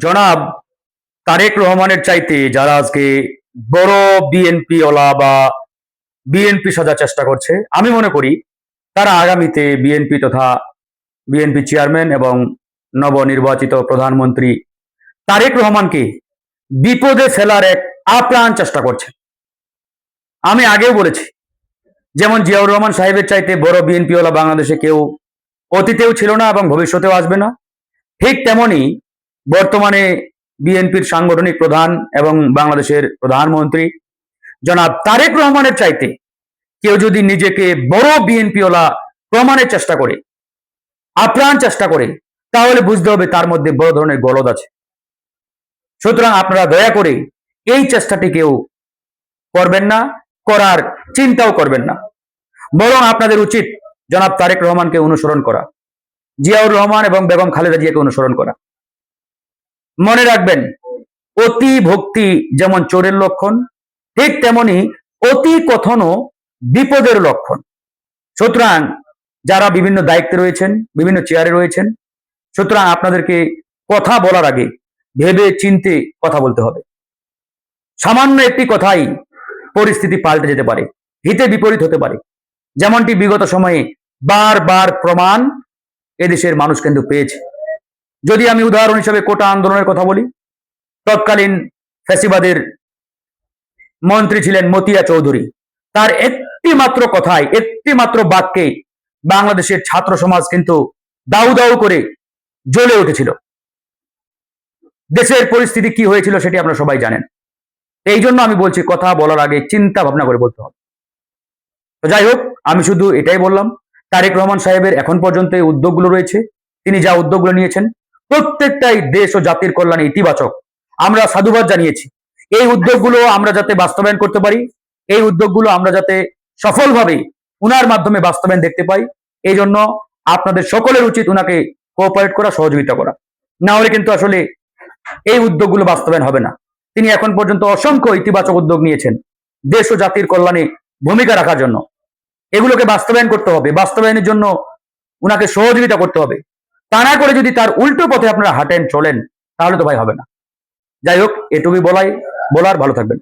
জনাব তারেক রহমানের চাইতে যারা আজকে বড় বিএনপি ওলা বা বিএনপি সাজার চেষ্টা করছে, আমি মনে করি তারা আগামীতে বিএনপি তথা বিএনপি চেয়ারম্যান এবং নবনির্বাচিত প্রধানমন্ত্রী তারেক রহমানকে বিপদে ফেলার এক আপ্রাণ চেষ্টা করছে। আমি আগেও বলেছি, যেমন জিয়াউর রহমান সাহেবের চাইতে বড় বিএনপি ওলা বাংলাদেশে কেউ অতীতেও ছিল না এবং ভবিষ্যতেও আসবে না। ঠিক তেমনি বর্তমানে বিএনপির সাংগঠনিক প্রধান এবং বাংলাদেশের প্রধানমন্ত্রী জনাব তারেক রহমানের চাইতে কেউ যদি নিজেকে বড় বিএনপি ওলা প্রমাণের চেষ্টা করে, আপ্রাণ চেষ্টা করে, তাহলে বুঝতে হবে তার মধ্যে বড় ধরনের গলদ আছে। সুতরাং আপনারা দয়া করে এই চেষ্টাটি কেউ করবেন না, করার চিন্তাও করবেন না। বরং আপনাদের উচিত জনাব তারেক রহমানকে অনুসরণ করা, জিয়াউর রহমান এবং বেগম খালেদা জিয়াকে অনুসরণ করা। মনে রাখবেন, অতি ভক্তি যেমন চোরের লক্ষণ, ঠিক তেমনি অতি কথনও বিপদের লক্ষণ। সুতরাং যারা বিভিন্ন দায়িত্বে রয়েছেন, বিভিন্ন চেয়ারে রয়েছেন, সুতরাং আপনাদেরকে কথা বলার আগে ভেবে চিন্তে কথা বলতে হবে। সামান্য একটি কথাই পরিস্থিতি পাল্টে যেতে পারে, হিতে বিপরীত হতে পারে, যেমনটি বিগত সময়ে বারবার প্রমাণ এদেশের মানুষ কিন্তু পেয়েছে। যদি আমি উদাহরণ হিসেবে কোটা আন্দোলনের কথা বলি, তৎকালীন ফ্যাসিবাদের মন্ত্রী ছিলেন মতিয়া চৌধুরী। তার একটি মাত্র কথায়, একটি মাত্র বাক্যে বাংলাদেশের ছাত্র সমাজ কিন্তু দাউ দাউ করে জ্বলে উঠেছিল। দেশের পরিস্থিতি কি হয়েছিল সেটি আপনারা সবাই জানেন। এই জন্য আমি বলছি, কথা বলার আগে চিন্তা ভাবনা করে বলতে হবে। তো যাই হোক, আমি শুধু এটাই বললাম, তারেক রহমান সাহেবের এখন পর্যন্ত এই উদ্যোগগুলো রয়েছে, তিনি যা উদ্যোগগুলো নিয়েছেন প্রত্যেকটাই দেশ ও জাতির কল্যাণে ইতিবাচক। আমরা সাধুবাদ জানিয়েছি। এই উদ্যোগগুলো আমরা যাতে বাস্তবায়ন করতে পারি, এই উদ্যোগগুলো আমরা যাতে সফলভাবে উনার মাধ্যমে বাস্তবায়ন দেখতে পাই, এই জন্য আপনাদের সকলের উচিত উনাকে কোঅপারেট করা, সহযোগিতা করা। না হলে কিন্তু আসলে এই উদ্যোগগুলো বাস্তবায়ন হবে না। তিনি এখন পর্যন্ত অসংখ্য ইতিবাচক উদ্যোগ নিয়েছেন দেশ ও জাতির কল্যাণে ভূমিকা রাখার জন্য। এগুলোকে বাস্তবায়ন করতে হবে, বাস্তবায়নের জন্য উনাকে সহযোগিতা করতে হবে। তা না করে যদি তার উল্টো পথে আপনারা হাঁটেন, চলেন, তাহলে তো ভাই হবে না। যাই হোক, এটুকুই বলার। ভালো থাকবেন।